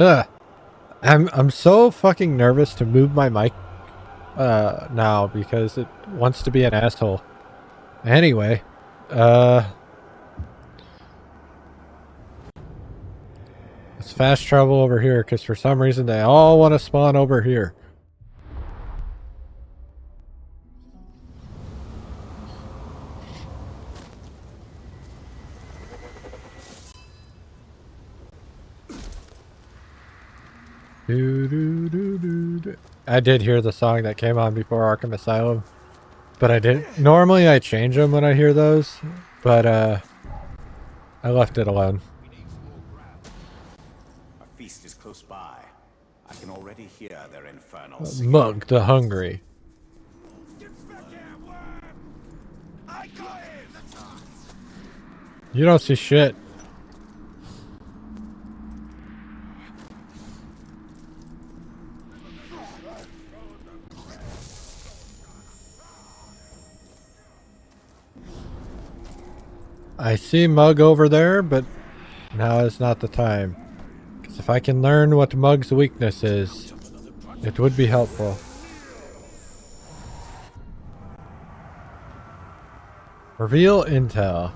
Ugh. I'm so fucking nervous to move my mic now because it wants to be an asshole. Anyway, let's fast travel over here because for some reason they all want to spawn over here. I did hear the song that came on before Arkham Asylum, but I didn't. Normally I change them when I hear those, but I left it alone. A feast is close by. I can already hear their infernal Mug the Hungry. You don't see shit. I see Mug over there, but now is not the time. Because if I can learn what Mug's weakness is, it would be helpful. Reveal intel.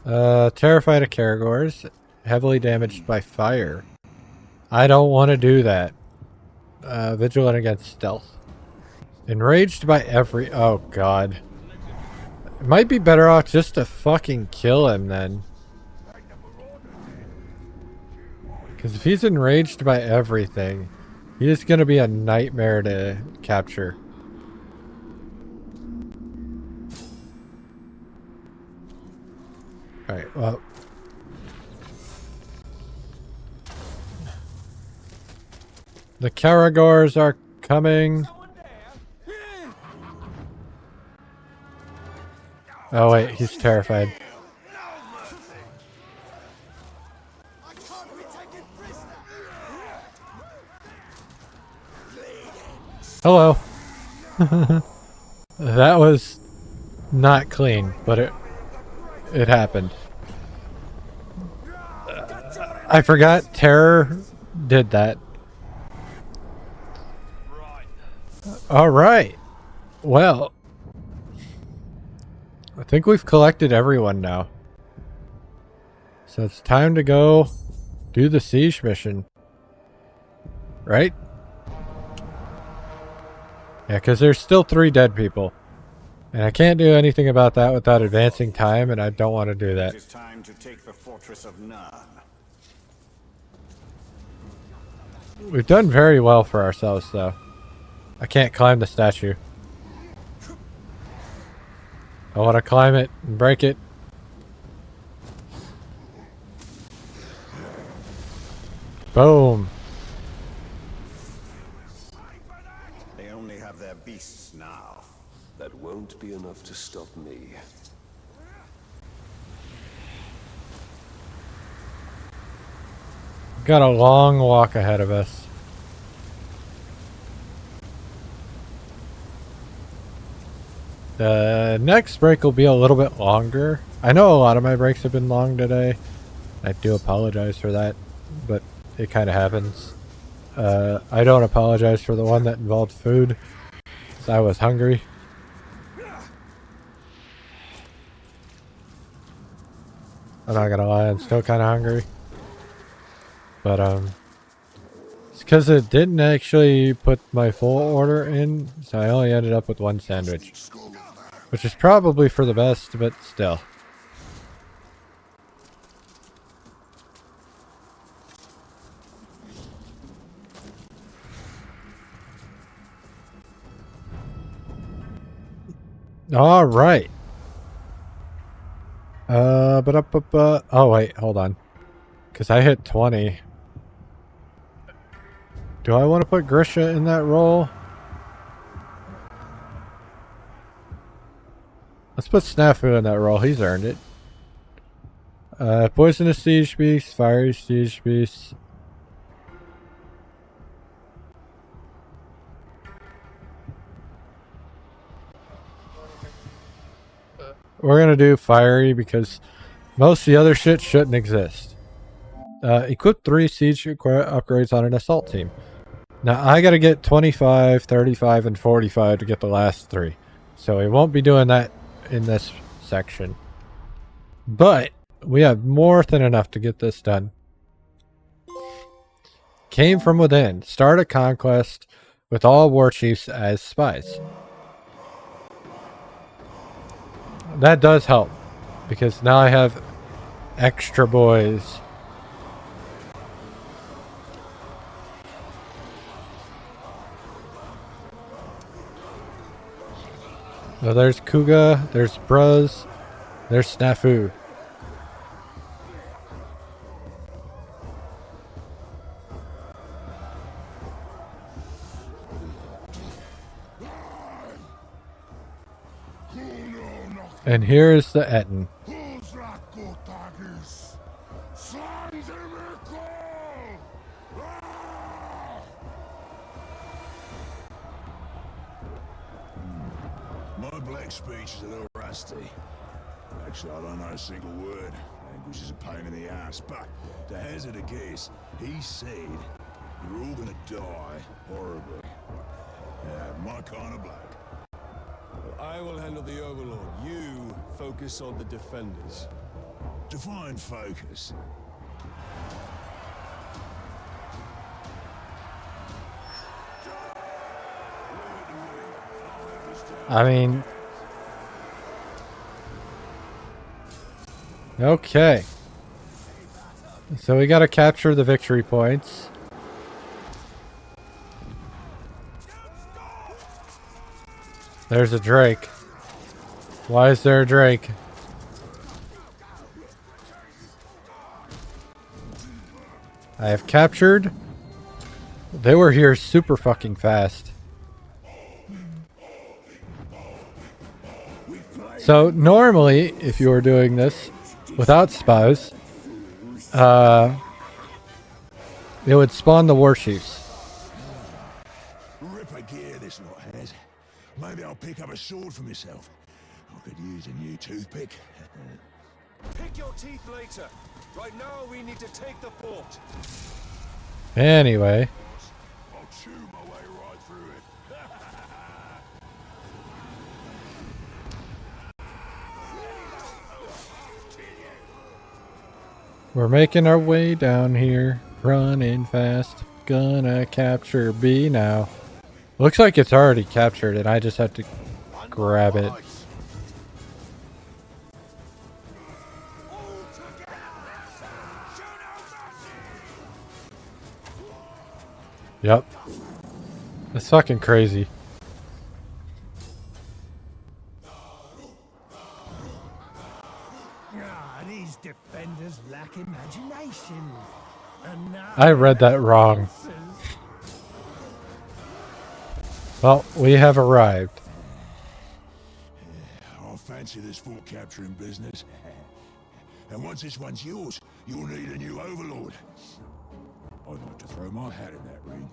Terrified of Caragors, heavily damaged by fire. I don't want to do that. Vigilant against stealth. Enraged by every... Oh, God. It might be better off just to fucking kill him then. Because if he's enraged by everything, he is going to be a nightmare to capture. Alright, well. The Caragors are coming. Oh wait, he's terrified. Hello. That was not clean, but it happened. I forgot Terror did that. Alright. Well, I think we've collected everyone now. So it's time to go do the siege mission. Right? Yeah, because there's still 3 dead people. And I can't do anything about that without advancing time, and I don't want to do that. It is time to take the fortress of None. We've done very well for ourselves, though. I can't climb the statue. I want to climb it and break it. Boom. They only have their beasts now. That won't be enough to stop me. Got a long walk ahead of us. The next break will be a little bit longer. I know a lot of my breaks have been long today. I do apologize for that, but it kind of happens. I don't apologize for the one that involved food, 'cause I was hungry. I'm not gonna lie, I'm still kind of hungry. But, it's because it didn't actually put my full order in, so I only ended up with 1 sandwich. Which is probably for the best, but still. All right. Oh wait, hold on. Because I hit 20. Do I want to put Grisha in that role? Let's put Snafu in that role. He's earned it. Poisonous Siege Beast, Fiery Siege Beast. We're gonna do Fiery because most of the other shit shouldn't exist. Equip 3 siege upgrades on an assault team. Now I gotta get 25, 35, and 45 to get the last 3. So we won't be doing that in this section. But we have more than enough to get this done. Came from within. Start a conquest with all war chiefs as spies. That does help, because now I have extra boys. So there's Kuga, there's Bruz, there's Snafu. And here is the Etten. My black speech is a little rusty. Actually, I don't know a single word. Language is a pain in the ass, but to hazard a guess, he said, you're all gonna die horribly. Yeah, my kind of black. I will handle the Overlord. You focus on the defenders. Define focus. I mean... Okay. So we gotta capture the victory points. There's a Drake. Why is there a Drake? I have captured. They were here super fucking fast. So normally, if you were doing this without spies, it would spawn the warships. Ripper gear this lot has. Maybe I'll pick up a sword for myself. I could use a new toothpick. Pick your teeth later. Right now, we need to take the fort. Anyway. I'll chew my way right through it. We're making our way down here, running fast, gonna capture B now. Looks like it's already captured and I just have to grab it. Yep. That's fucking crazy. These defenders lack imagination. I read that wrong. Well, we have arrived. I fancy this fort capturing business. And once this one's yours, you'll need a new overlord. I'd like to throw my hat in that ring.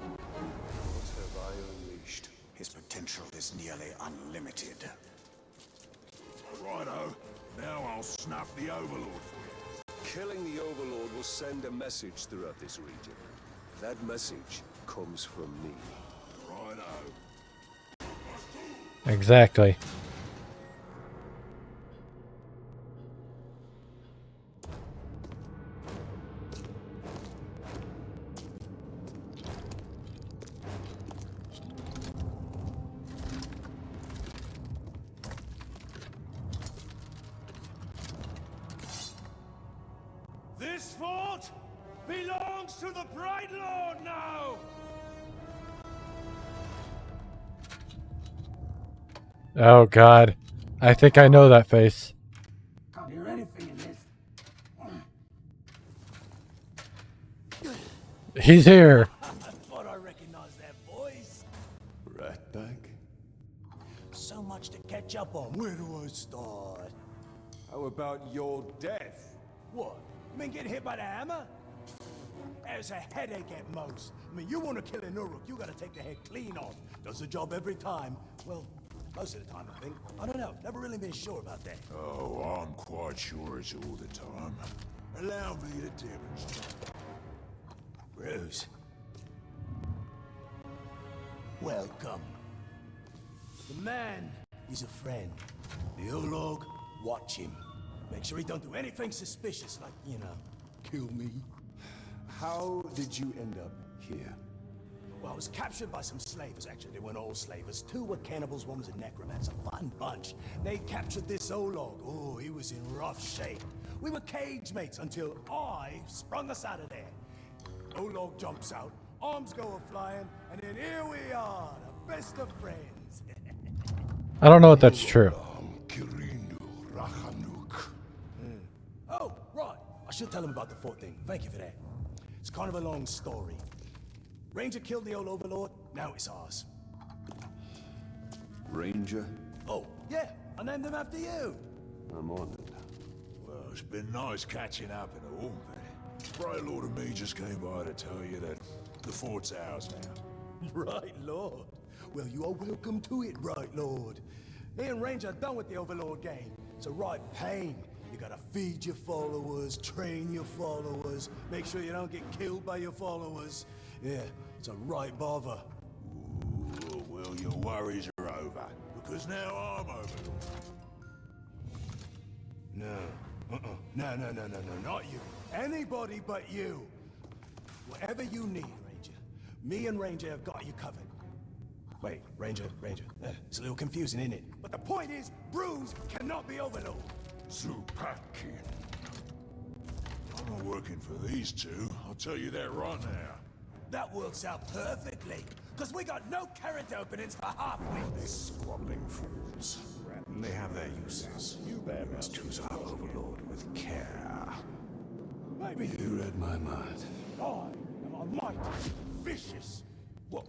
What have I unleashed? His potential is nearly unlimited. Righto. Now I'll snuff the overlord for you. Killing the Overlord will send a message throughout this region. That message comes from me. Righto. Exactly. This fort belongs to the Bright Lord now! Oh god. I think I know that face. Can't hear anything in this. He's here. I thought I recognized that voice. Ratbag? So much to catch up on. Where do I start? How about your death? What? You mean getting hit by the hammer? There's a headache at most. I mean, you want to kill an Uruk, you gotta take the head clean off. Does the job every time. Well, most of the time, I think. I don't know. Never really been sure about that. Oh, I'm quite sure it's all the time. Allow me to demonstrate. Bruce. Welcome. The man is a friend. The Olog, watch him. Make sure he don't do anything suspicious, like, you know, kill me. How did you end up here? Well, I was captured by some slavers, actually. They weren't all slavers. Two were cannibals, one was a necromancer. Fun bunch. They captured this Olog. Oh, he was in rough shape. We were cage mates until I sprung us out of there. Olog jumps out, arms go a-flying, and then here we are, the best of friends. I don't know if that's true. Oh, right. I should tell him about the fort thing. Thank you for that. It's kind of a long story. Ranger killed the old overlord, now it's ours. Ranger? Oh, yeah, I named him after you. I'm honored. Well, it's been nice catching up and all, but Right Lord and me just came by to tell you that the fort's ours now. Right, Lord. Well, you are welcome to it, Right Lord. Me and Ranger are done with the Overlord game. It's a right pain. You gotta feed your followers, train your followers, make sure you don't get killed by your followers. Yeah, it's a right bother. Ooh, well, your worries are over, because now I'm Overlord. No, no, not you. Anybody but you. Whatever you need, Ranger. Me and Ranger have got you covered. Wait, Ranger. It's a little confusing, isn't it? But the point is, Bruce cannot be Overlord. Zupakin. I'm not working for these two, I'll tell you that right now. That works out perfectly, because we got no character openings for half-wits. Squabbling fools. They have their uses. You must choose our overlord with care. Maybe You read my mind. I am a mighty, vicious, what?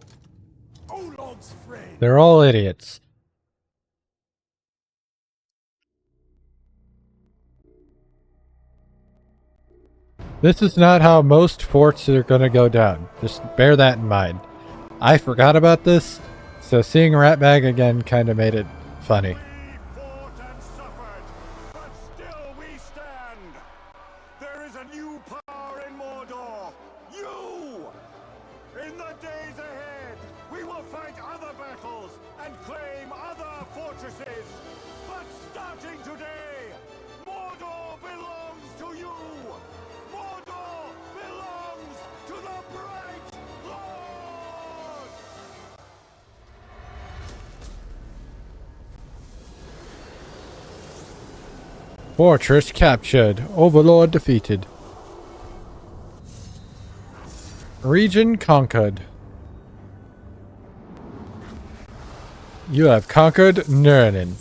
Olog's friend. They're all idiots. This is not how most forts are gonna go down. Just bear that in mind. I forgot about this, so seeing Ratbag again kind of made it funny. We fought and suffered, but still we stand. There is a new power in Mordor. You! In the days ahead, we will fight other battles and claim other fortresses. But starting today, Mordor belongs to you. Mordor belongs to the Bright Lord! Fortress captured. Overlord defeated. Region conquered. You have conquered Nurnin.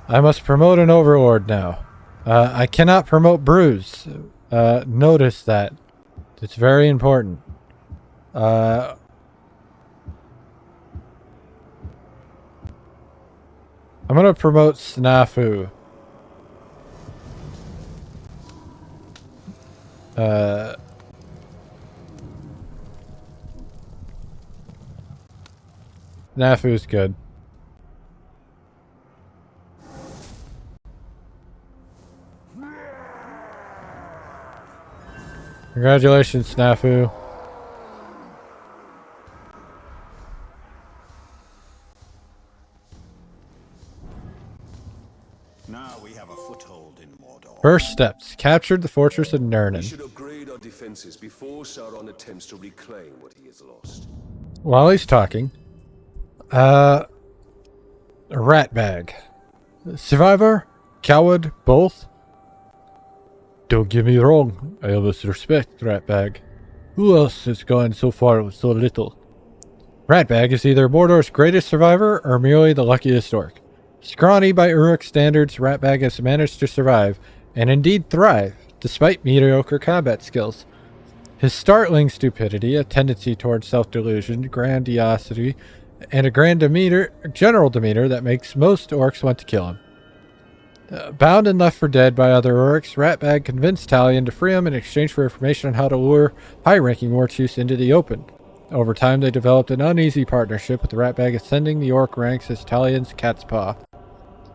I must promote an overlord now. I cannot promote Bruce. Notice that. It's very important. I'm gonna promote Snafu. Snafu's good. Congratulations, Snafu. Now we have a foothold in Mordor. First steps. Captured the fortress of We Nurnin. should upgrade our defenses before Sauron attempts to reclaim what he has lost. While he's talking, Ratbag. Survivor? Coward? Both? Don't get me wrong, I always respect Ratbag. Who else has gone so far with so little? Ratbag is either Mordor's greatest survivor or merely the luckiest orc. Scrawny by Uruk standards, Ratbag has managed to survive, and indeed thrive, despite mediocre combat skills. His startling stupidity, a tendency towards self-delusion, grandiosity, and a general demeanor that makes most orcs want to kill him. Bound and left for dead by other orcs, Ratbag convinced Talion to free him in exchange for information on how to lure high-ranking war chiefs into the open. Over time, they developed an uneasy partnership, with Ratbag ascending the orc ranks as Talion's cat's paw.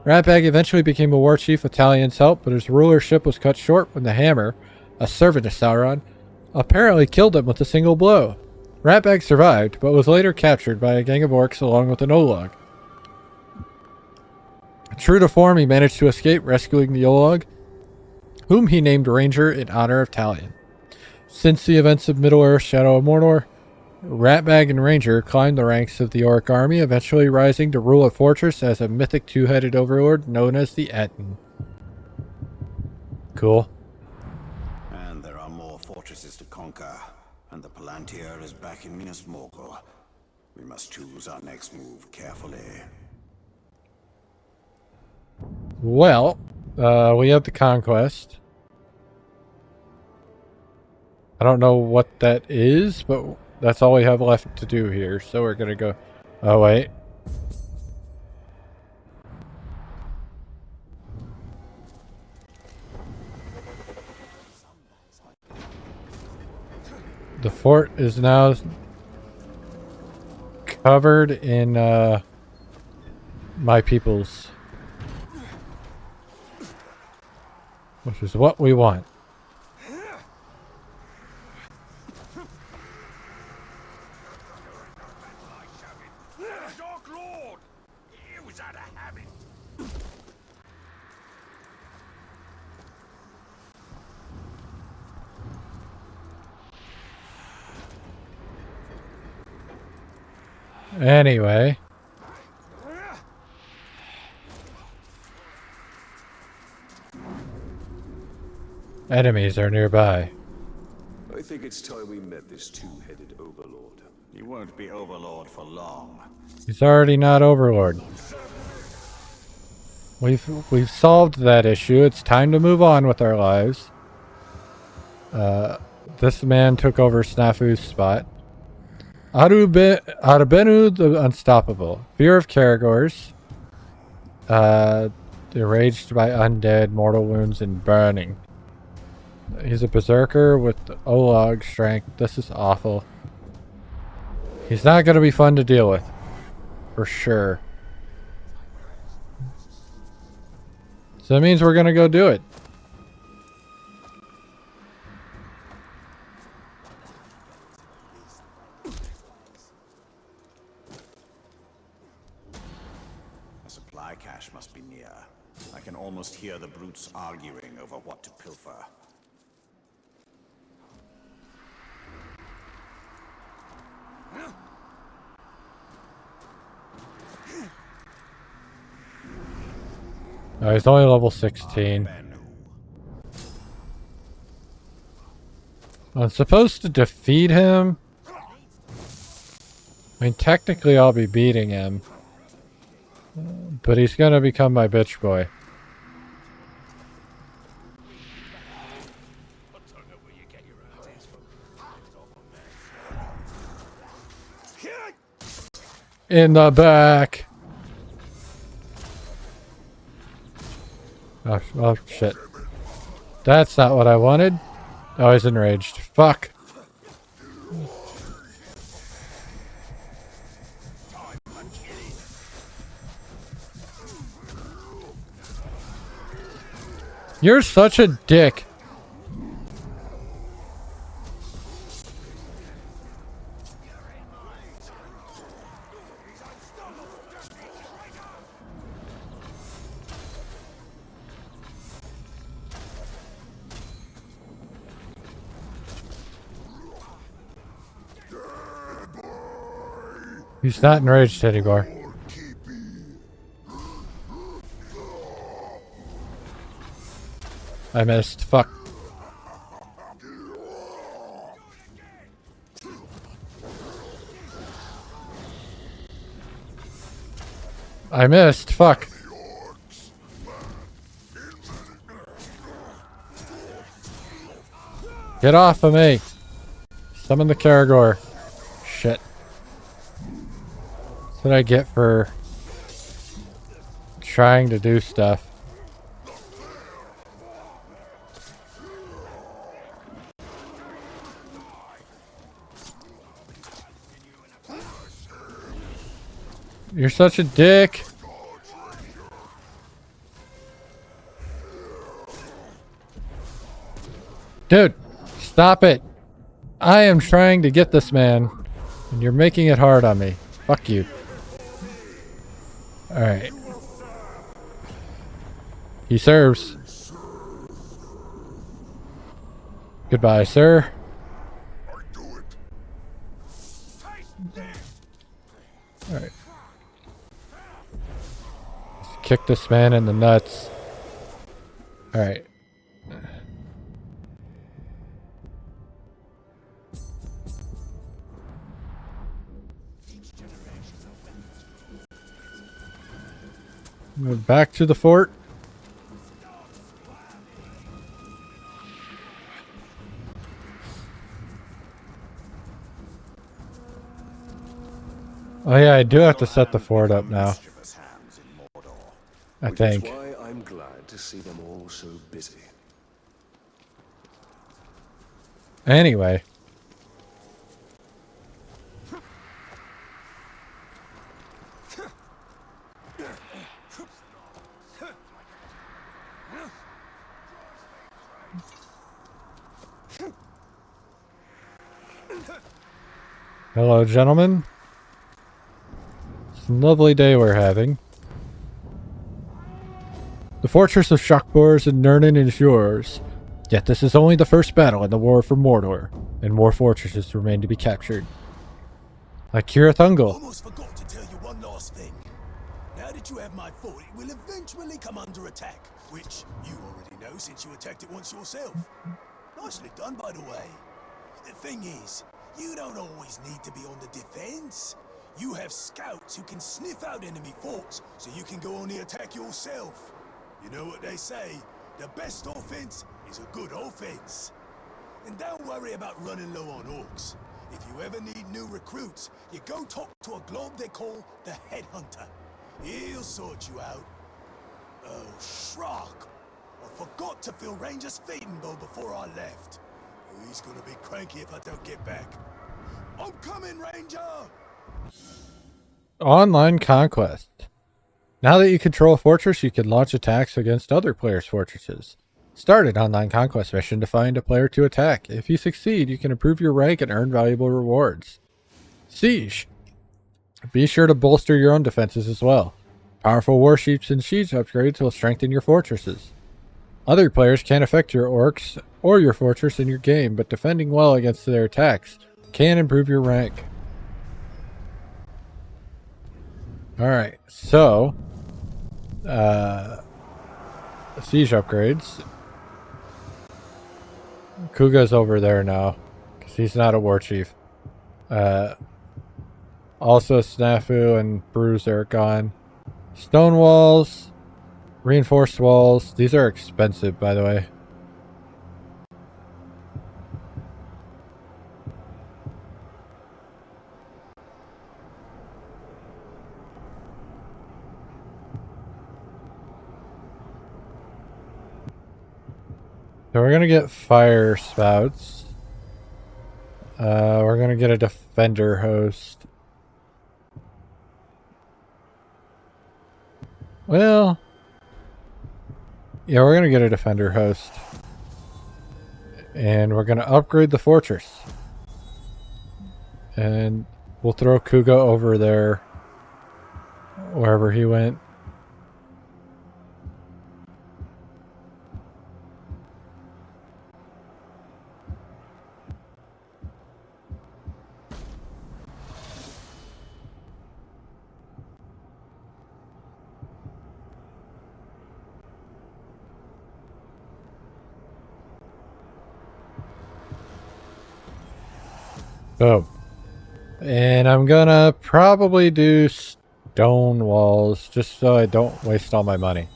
Ratbag eventually became a war chief with Talion's help, but his rulership was cut short when the Hammer, a servant of Sauron, apparently killed him with a single blow. Ratbag survived, but was later captured by a gang of orcs along with an Olog. True to form, he managed to escape, rescuing the Olog, whom he named Ranger in honor of Talion. Since the events of Middle-earth Shadow of Mordor, Ratbag and Ranger climbed the ranks of the Orc army, eventually rising to rule a fortress as a mythic two-headed overlord known as the Etten. Cool. And there are more fortresses to conquer, and the Palantir is back in Minas Morgul. We must choose our next move carefully. Well, we have the Conquest. I don't know what that is, but that's all we have left to do here. So we're gonna go... Oh, wait. The fort is now covered in my peoples, which is what we want. Dark Lord! It was out of habit. Anyway. Enemies are nearby. I think it's time we met this two-headed overlord. He won't be Overlord for long. He's already not Overlord. We've solved that issue. It's time to move on with our lives. This man took over Snafu's spot. Arabenu the Unstoppable. Fear of Caragors. Enraged by undead, mortal wounds, and burning. He's a berserker with Olog strength. This is awful. He's not going to be fun to deal with. For sure. So that means we're going to go do it. A supply cache must be near. I can almost hear the brutes arguing over what to pilfer. Oh, he's only level 16. I'm supposed to defeat him. I mean, technically I'll be beating him. But he's gonna become my bitch boy. In the back. Oh shit. That's not what I wanted. Oh, he's enraged. Fuck. You're such a dick. He's not enraged anymore. I missed. Fuck. I missed. Fuck. Get off of me. Summon the Caragor. Shit. That's what I get for trying to do stuff. You're such a dick. Dude, stop it. I am trying to get this man, and you're making it hard on me. Fuck you. Alright. He serves. Goodbye, sir. Alright. Let's kick this man in the nuts. Alright. Move back to the fort. Oh yeah, I do have to set the fort up now. I think. Which is why I'm glad to see them all so busy. Anyway. Hello, gentlemen. It's a lovely day we're having. The fortress of Shànks and Nurnin is yours. Yet this is only the first battle in the war for Mordor, and more fortresses remain to be captured. Like Kirathungel. Almost forgot to tell you one last thing. Now that you have my fort, it will eventually come under attack, which you already know since you attacked it once yourself. Nicely done, by the way. The thing is, you don't always need to be on the defense. You have scouts who can sniff out enemy forts, so you can go on the attack yourself. You know what they say, the best offense is a good offense. And don't worry about running low on orcs. If you ever need new recruits, you go talk to a glob they call the Headhunter. He'll sort you out. Oh, Shrock. I forgot to fill Ranger's feeding bowl before I left. He's gonna be cranky if I don't get back. I'm coming, Ranger! Online conquest. Now that you control a fortress, you can launch attacks against other players' fortresses. Start an online conquest mission to find a player to attack. If you succeed, you can improve your rank and earn valuable rewards. Siege. Be sure to bolster your own defenses as well. Powerful warships and siege upgrades will strengthen your fortresses. Other players can't affect your orcs or your fortress in your game, but defending well against their attacks can improve your rank. Alright, so siege upgrades. Kuga's over there now, because he's not a war chief. Also Snafu and Bruise are gone. Stone walls, reinforced walls. These are expensive, by the way. So we're gonna get fire spouts. We're gonna get a defender host. Well, yeah, we're gonna get a defender host. And we're gonna upgrade the fortress. And we'll throw Kuga over there, wherever he went. Boom. And I'm gonna probably do stone walls just so I don't waste all my money.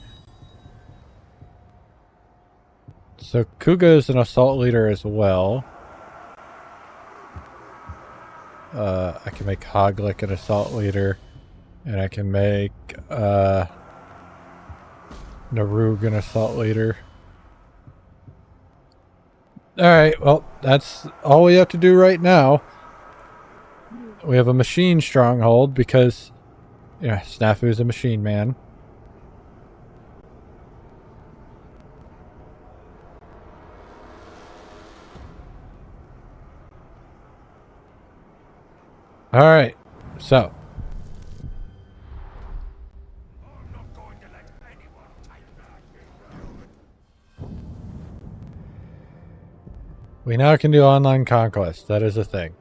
So Kuga is an assault leader as well. I can make Hoglik an assault leader. And I can make Narug an assault leader. Alright, well, that's all we have to do right now. We have a machine stronghold because, yeah, Snafu's a machine man. Alright, so. We now can do online conquest. That is a thing.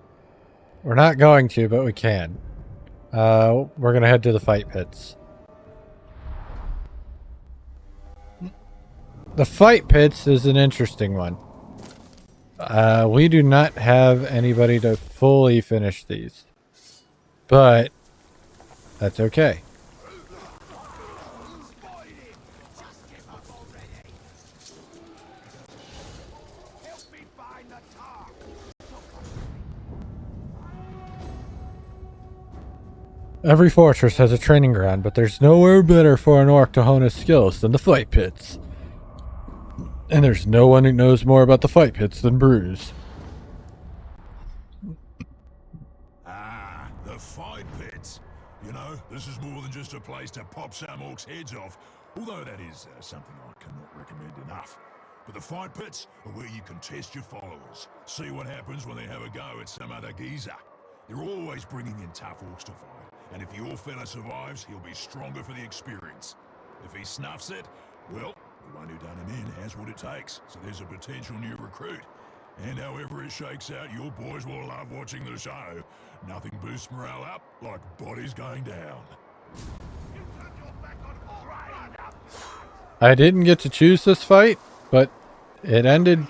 We're not going to, but we can. We're going to head to the fight pits. The fight pits is an interesting one. We do not have anybody to fully finish these. But that's okay. Every fortress has a training ground, but there's nowhere better for an orc to hone his skills than the fight pits. And there's no one who knows more about the fight pits than Bruce. Ah, the fight pits. You know, this is more than just a place to pop some orcs' heads off, although that is something I cannot recommend enough. But the fight pits are where you can test your followers, see what happens when they have a go at some other geezer. They're always bringing in tough orcs to fight, and if your fella survives, he'll be stronger for the experience. If he snuffs it, well, the one who done him in has what it takes, so there's a potential new recruit. And however it shakes out, your boys will love watching the show. Nothing boosts morale up like bodies going down. I didn't get to choose this fight, but it ended...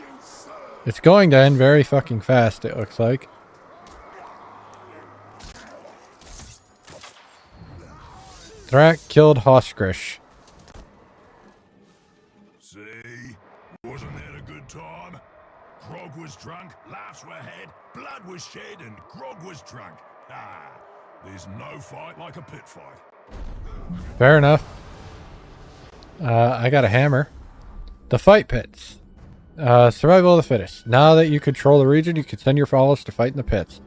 It's going to end very fucking fast, it looks like. Thrak killed Hoskrish. See? Wasn't that a good time? Grog was drunk, laughs were had, blood was shed, and Grog was drunk. Ah, there's no fight like a pit fight. Fair enough. I got a hammer. The fight pits. Survival of the fittest. Now that you control the region, you can send your followers to fight in the pits.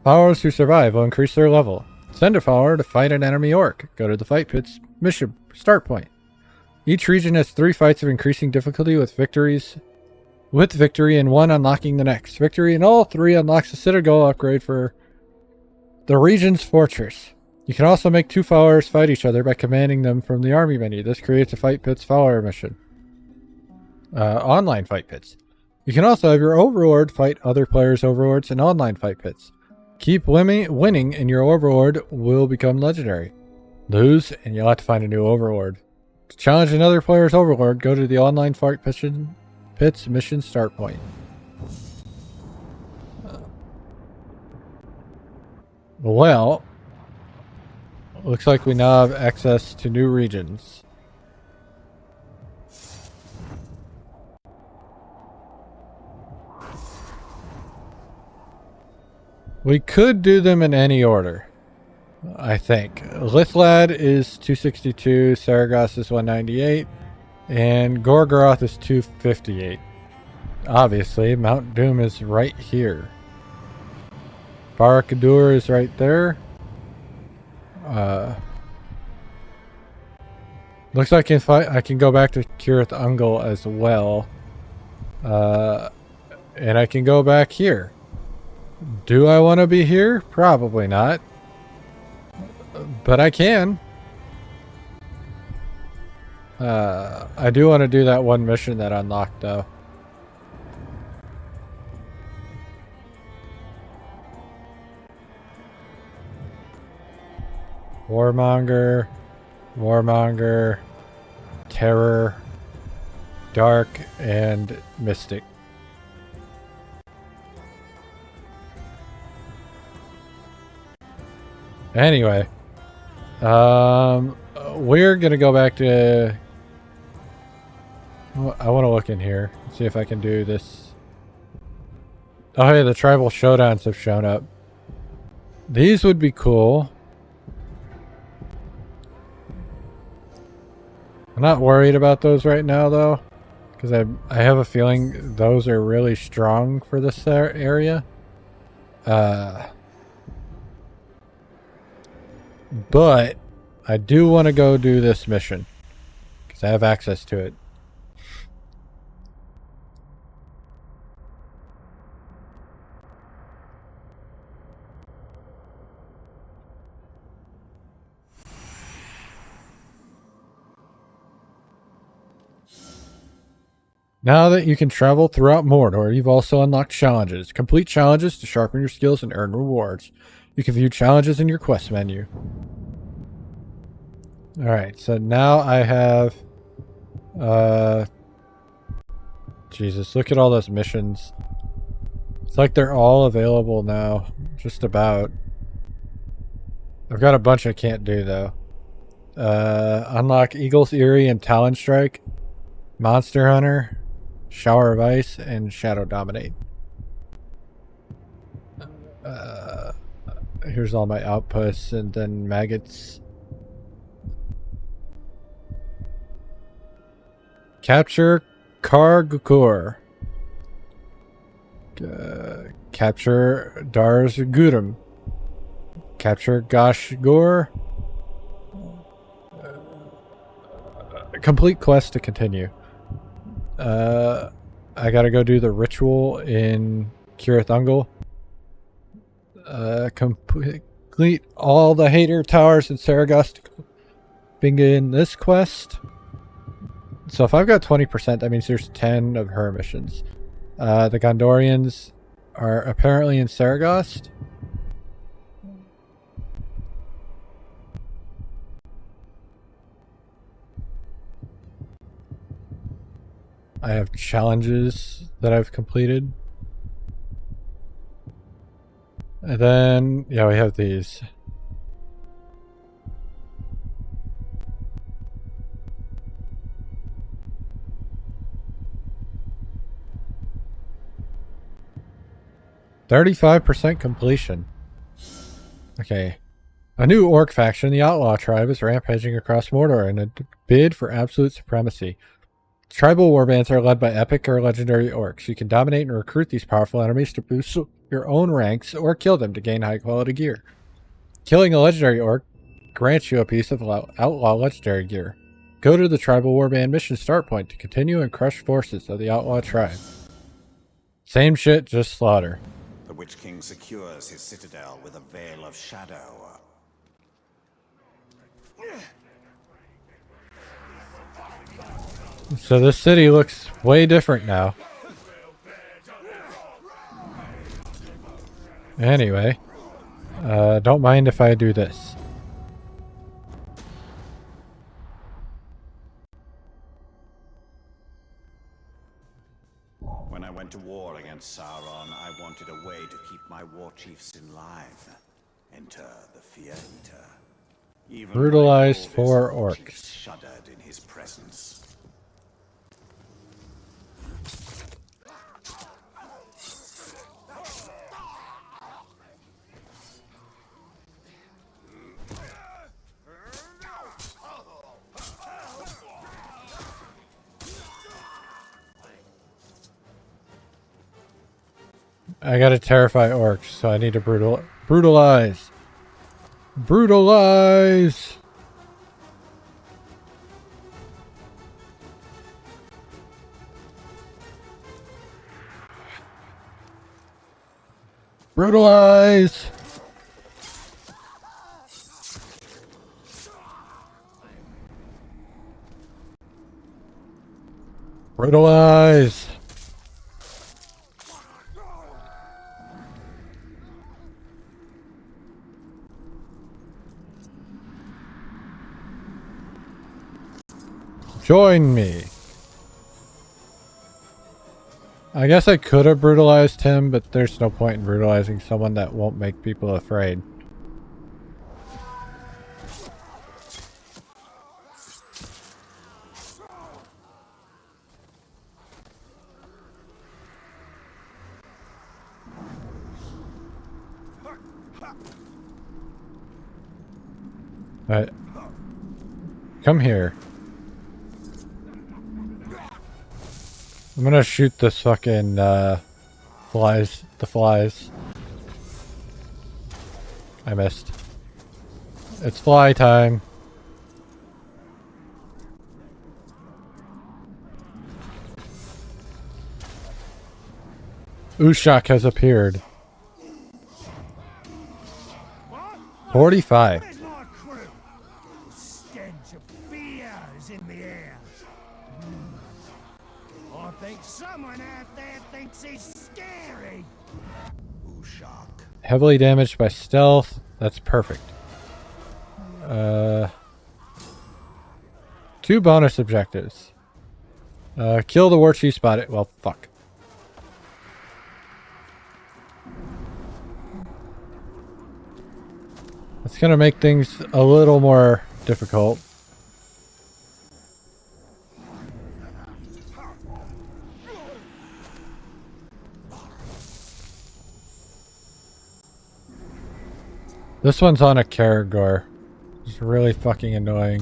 Followers who survive will increase their level. Send a follower to fight an enemy orc. Go to the fight pits mission start point. Each region has 3 fights of increasing difficulty with victory and 1 unlocking the next. Victory in all 3 unlocks the Citadel upgrade for the region's fortress. You can also make 2 followers fight each other by commanding them from the army menu. This creates a fight pits follower mission. Online fight pits. You can also have your overlord fight other players' overlords in online fight pits. Keep winning and your overlord will become legendary. Lose and you'll have to find a new overlord. To challenge another player's overlord, go to the online fight pits mission start point. Well, looks like we now have access to new regions. We could do them in any order, I think. Lithlad is 262, Saragoth is 198, and Gorgoroth is 258. Obviously, Mount Doom is right here. Barakadur is right there. Looks like I can go back to Kirith Ungol as well. And I can go back here. Do I want to be here? Probably not. But I can. I do want to do that one mission that unlocked though. Warmonger, Terror, Dark, and Mystic. Anyway, we're gonna go back to... I want to look in here, see if I can do this. Oh yeah, the tribal showdowns have shown up. These would be cool. I'm not worried about those right now though, because I have a feeling those are really strong for this area. But I do want to go do this mission because I have access to it. Now that you can travel throughout Mordor, you've also unlocked challenges. Complete challenges to sharpen your skills and earn rewards. You can view challenges in your quest menu. Alright, so now I have... Jesus, look at all those missions. It's like they're all available now. Just about. I've got a bunch I can't do, though. Unlock Eagle's Eerie and Talon Strike. Monster Hunter. Shower of Ice, and Shadow Dominate. Here's all my outposts, and then maggots. Capture Kargukur. Capture Dars Gurum. Capture Goshgor. Complete quest to continue. I gotta go do the ritual in Kirathungel. Complete all the Hater Towers in Saragost to begin this quest. So if I've got 20%, that means there's 10 of her missions. The Gondorians are apparently in Saragost. I have challenges that I've completed. And then, yeah, we have these. %35 completion. Okay. A new orc faction, the Outlaw Tribe, is rampaging across Mordor in a bid for absolute supremacy. Tribal warbands are led by epic or legendary orcs. You can dominate and recruit these powerful enemies to boost your own ranks or kill them to gain high quality gear. Killing a legendary orc grants you a piece of outlaw legendary gear. Go to the tribal warband mission start point to continue and crush forces of the Outlaw Tribe. Same shit, just slaughter. The Witch King secures his citadel with a veil of shadow. So this city looks way different now. Anyway, don't mind if I do this. When I went to war against Sauron, I wanted a way to keep my war chiefs in line. Enter the Fear Eater. Even Brutalized my 4 oldest orcs. chiefs shuddered in his presence. I gotta terrify orcs, so I need to brutalize. Brutalize! Brutalize! Brutalize! Join me. I guess I could have brutalized him, but there's no point in brutalizing someone that won't make people afraid. Alright. Come here. I'm gonna shoot this fucking, flies. The flies. I missed. It's fly time. Ushak has appeared. 45. Where's my crew? The stench of fear is in the air. I think Heavily damaged by stealth. That's perfect. 2 bonus objectives. Kill the war chief spotted. Well, fuck. It's gonna make things a little more difficult. This one's on a Caragor. It's really fucking annoying.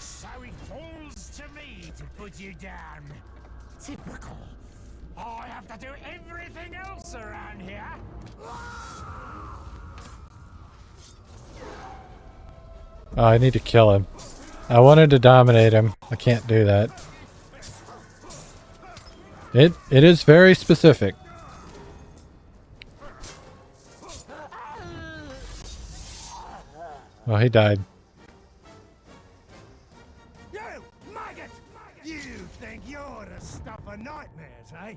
So it falls to me to put you down. Typical. I have to do everything else around here. Oh, I need to kill him. I wanted to dominate him. I can't do that. It is very specific. Oh, he died. You, maggot! You think you're the stuff of nightmares, eh?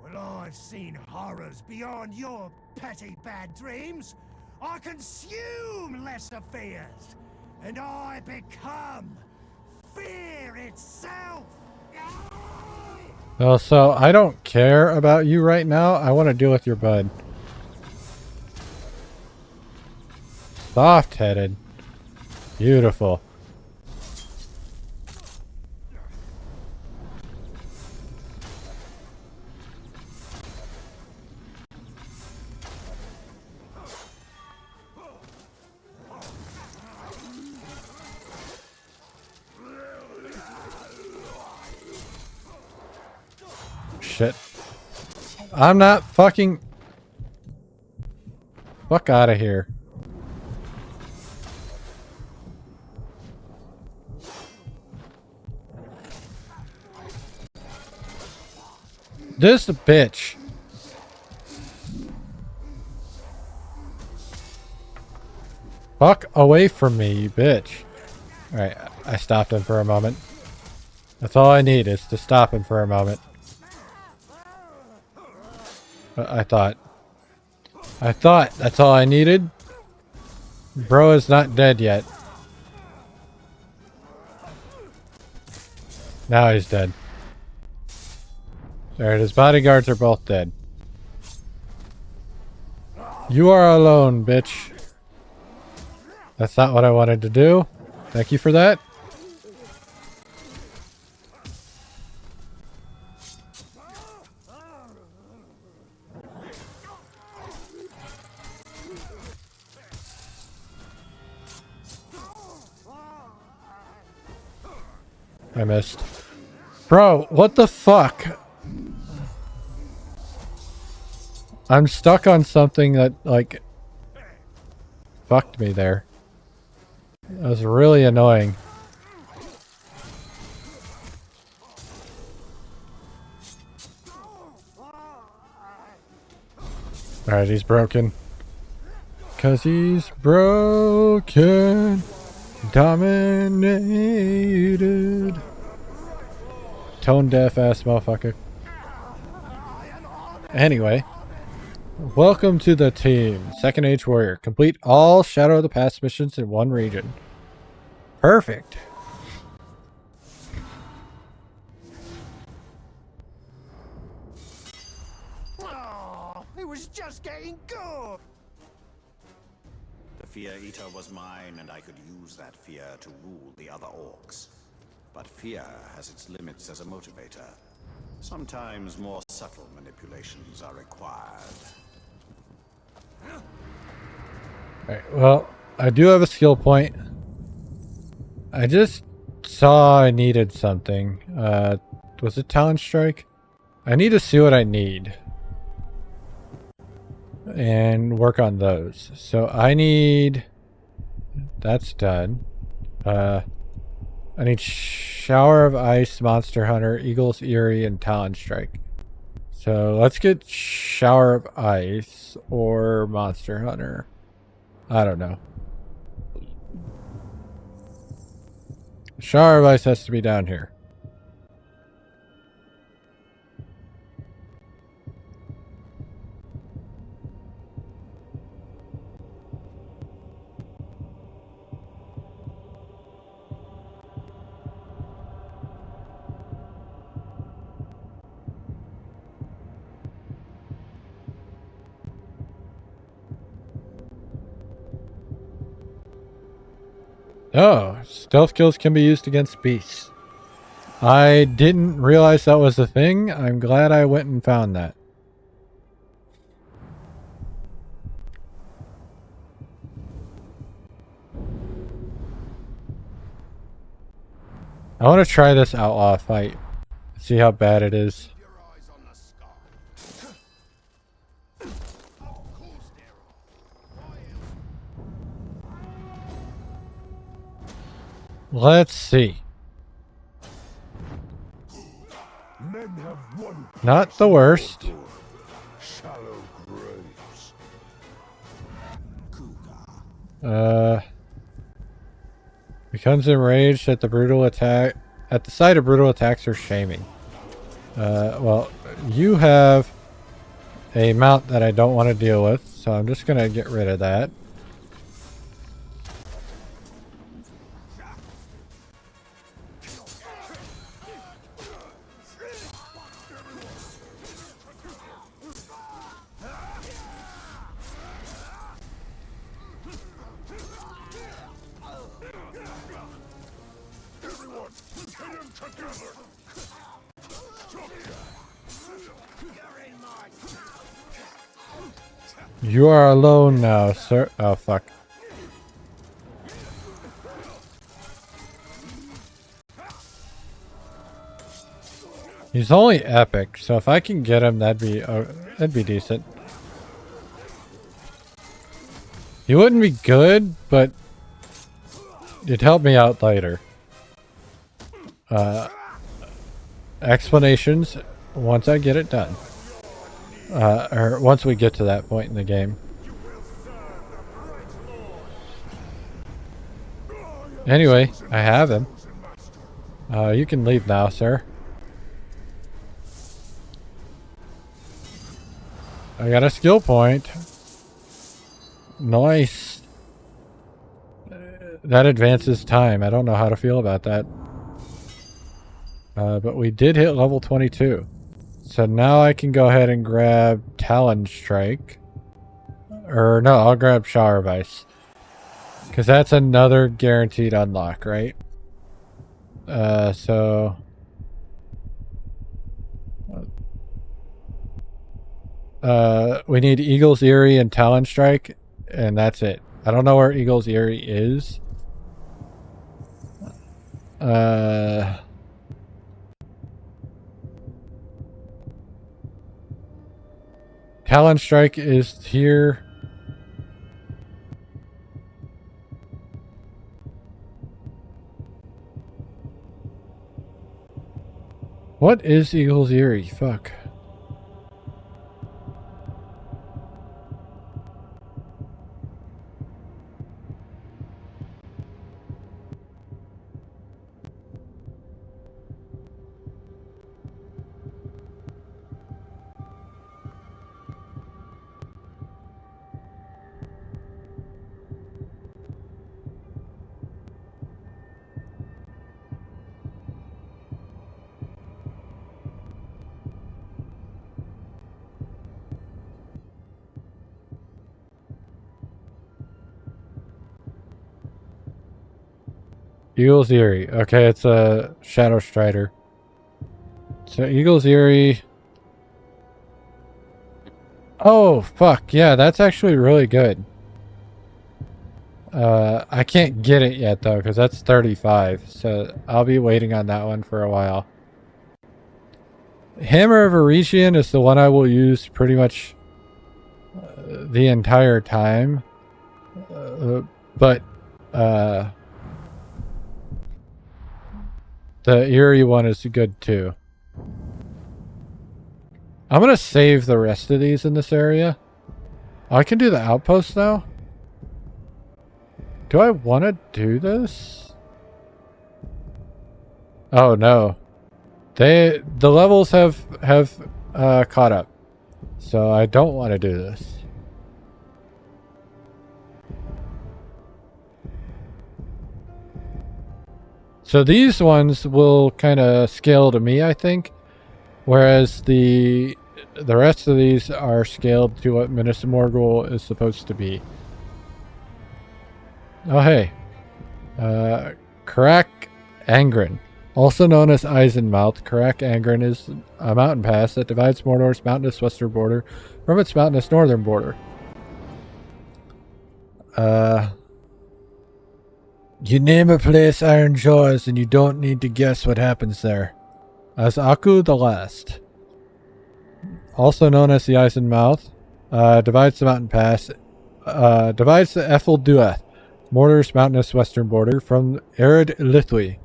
Well, I've seen horrors beyond your petty bad dreams. I consume lesser fears, and I become fear itself. Well, so I don't care about you right now. I want to deal with your bud. Soft-headed. Beautiful. Shit. I'm not fucking... Fuck out of here. This bitch. Fuck away from me, you bitch. Alright, I stopped him for a moment. That's all I need is to stop him for a moment. I thought that's all I needed. Bro is not dead yet. Now he's dead. Alright, his bodyguards are both dead. You are alone, bitch. That's not what I wanted to do. Thank you for that. I missed. Bro, what the fuck? I'm stuck on something that, like, fucked me there. That was really annoying. Alright, he's broken. 'Cause he's broken. Dominated. Tone deaf ass motherfucker. Anyway. Welcome to the team. Second Age Warrior. Complete all Shadow of the Past missions in one region. Perfect. Oh, it was just getting good. The Fear Eater was mine, and I could use that fear to rule the other orcs. But fear has its limits as a motivator. Sometimes more subtle manipulations are required. Alright, well, I do have a skill point. I just saw I needed something. Was it Talent Strike? I need to see what I need. And work on those. So I need... That's done. I need Shower of Ice, Monster Hunter, Eagle's Eerie, and Talon Strike. So let's get Shower of Ice or Monster Hunter. I don't know. Shower of Ice has to be down here. Oh, stealth kills can be used against beasts. I didn't realize that was a thing. I'm glad I went and found that. I want to try this outlaw fight. See how bad it is. Let's see. Men have one Not the worst. shallow graves. Becomes enraged at the brutal attack. At the sight of brutal attacks or shaming. Well, you have a mount that I don't want to deal with, so I'm just gonna get rid of that. You are alone now, sir. Oh, fuck. He's only epic, so if I can get him, that'd be decent. He wouldn't be good, but it'd help me out later. Explanations once I get it done. Or once we get to that point in the game. Anyway, I have him. You can leave now, sir. I got a skill point. Nice. That advances time. I don't know how to feel about that. But we did hit level 22. So now I can go ahead and grab Talon Strike. Or no, I'll grab Shower of Ice. Because that's another guaranteed unlock, right? So... we need Eagle's Eerie and Talon Strike, and that's it. I don't know where Eagle's Eerie is. Talon Strike is here. What is Eagle's Eerie? Fuck. Eagle's Eerie. Okay, it's a Shadow Strider. So Eagle's Eerie. Oh, fuck. Yeah, that's actually really good. I can't get it yet, though, because that's 35. So I'll be waiting on that one for a while. Hammer of Eregion is the one I will use pretty much the entire time. The Eerie one is good too. I'm gonna save the rest of these in this area. Oh, I can do the outpost now? Do I want to do this? Oh no. The levels have caught up. So I don't want to do this. So these ones will kind of scale to me, I think. Whereas the rest of these are scaled to what Minas Morgul is supposed to be. Oh hey. Karak Angren. Also known as Eisenmouth, Karak Angren is a mountain pass that divides Mordor's mountainous western border from its mountainous northern border. You name a place Iron Jaws and you don't need to guess what happens there. As Aku the Last, also known as the Eisenmouth, divides the mountain pass, divides the Ethel Duath, Mordor's mountainous western border, from Ered Lithwi,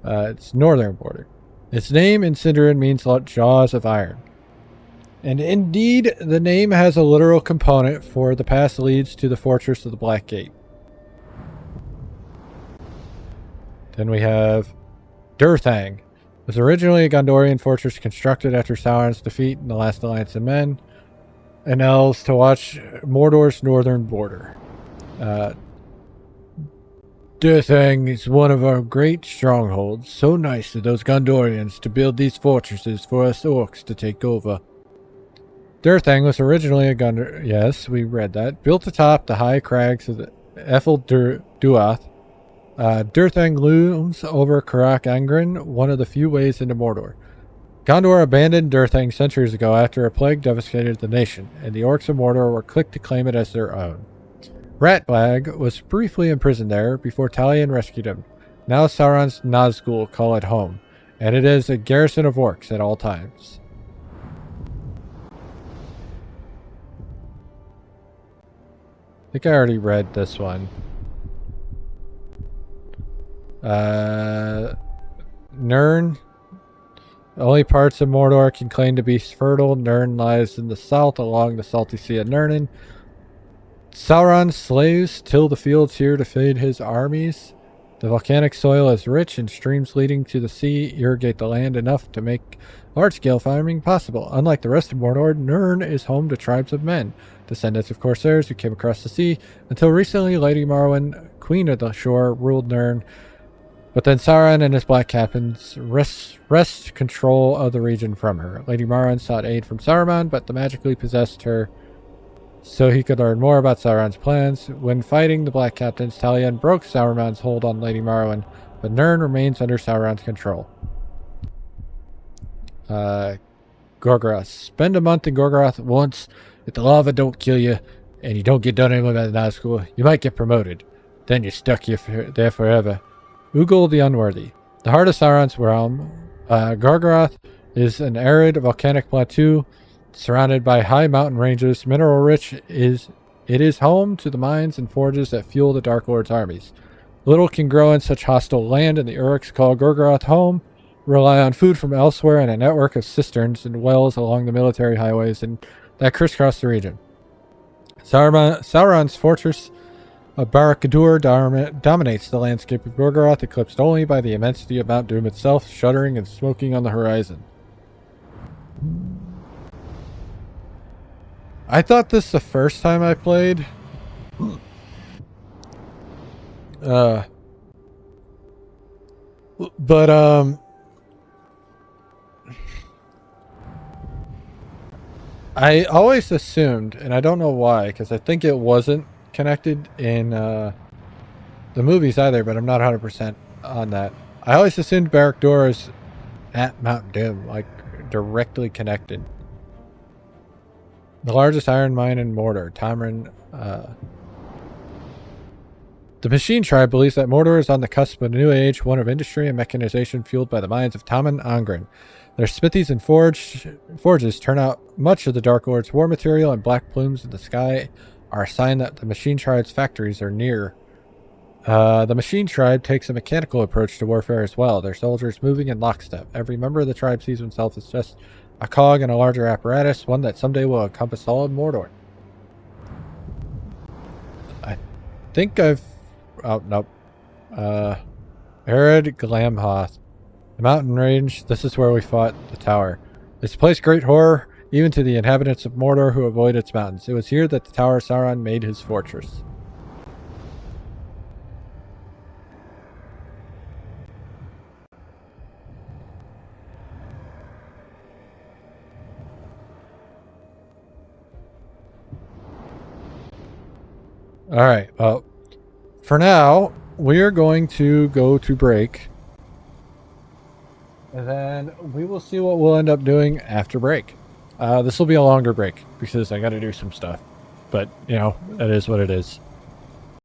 its northern border. Its name in Sindarin means jaws of iron. And indeed, the name has a literal component, for the pass leads to the fortress of the Black Gate. Then we have Durthang. It was originally a Gondorian fortress constructed after Sauron's defeat in the Last Alliance of Men and Elves to watch Mordor's northern border. Durthang is one of our great strongholds. So nice of those Gondorians to build these fortresses for us orcs to take over. Durthang was originally a Gondor... Yes, we read that. Built atop the high crags of the Ethel Duath. Durthang looms over Karak Angren, one of the few ways into Mordor. Gondor abandoned Durthang centuries ago after a plague devastated the nation, and the orcs of Mordor were quick to claim it as their own. Ratblag was briefly imprisoned there before Talion rescued him. Now Sauron's Nazgul call it home, and it is a garrison of orcs at all times. I think I already read this one. Nirn. The only parts of Mordor can claim to be fertile. Nirn lies in the south along the salty sea of Nirn. Sauron's slaves till the fields here to feed his armies. The volcanic soil is rich, and streams leading to the sea irrigate the land enough to make large-scale farming possible. Unlike the rest of Mordor, Nirn is home to tribes of men, descendants of corsairs who came across the sea. Until recently, Lady Marwen, Queen of the Shore, ruled Nirn, but then Sauron and his black captains wrest control of the region from her. Lady Marwen sought aid from Saruman, but the magically possessed her so he could learn more about Sauron's plans. When fighting the black captains, Talion broke Saruman's hold on Lady Marwen, but Nirn remains under Sauron's control. Gorgoroth. Spend a month in Gorgoroth once. If the lava don't kill you, and you don't get done anyway by the Nazgul, you might get promoted. Then you're stuck here there forever. Ugol the Unworthy. The heart of Sauron's realm, Gorgoroth is an arid volcanic plateau surrounded by high mountain ranges. Mineral rich, it is home to the mines and forges that fuel the Dark Lord's armies. Little can grow in such hostile land, and the Uruks call Gorgoroth home, rely on food from elsewhere and a network of cisterns and wells along the military highways and that crisscross the region. Sauron's fortress of Barad-dûr dominates the landscape of Gorgoroth, eclipsed only by the immensity of Mount Doom itself, shuddering and smoking on the horizon. I thought this the first time I played. But I always assumed, and I don't know why, because I think it wasn't connected in the movies either, but I'm not 100% on that. I always assumed Barad-dûr is at Mount Doom, like directly connected. The largest iron mine in Mordor, Tamrin. The Machine Tribe believes that Mordor is on the cusp of a new age, one of industry and mechanization fueled by the mines of Taman Angren. Their smithies and forges turn out much of the Dark Lord's war material, and black plumes in the sky are a sign that the Machine Tribe's factories are near The machine tribe takes a mechanical approach to warfare as well, their soldiers moving in lockstep. Every member of the tribe sees himself as just a cog in a larger apparatus, one that someday will encompass all of Mordor. I think I've... Oh, nope. Arid Glamhoth. The mountain range, this is where we fought the tower. This place great horror, even to the inhabitants of Mordor who avoid its mountains. It was here that the Tower of Sauron made his fortress. Alright, well, for now, we are going to go to break. And then we will see what we'll end up doing after break. This will be a longer break because I got to do some stuff. But, you know, it is what it is.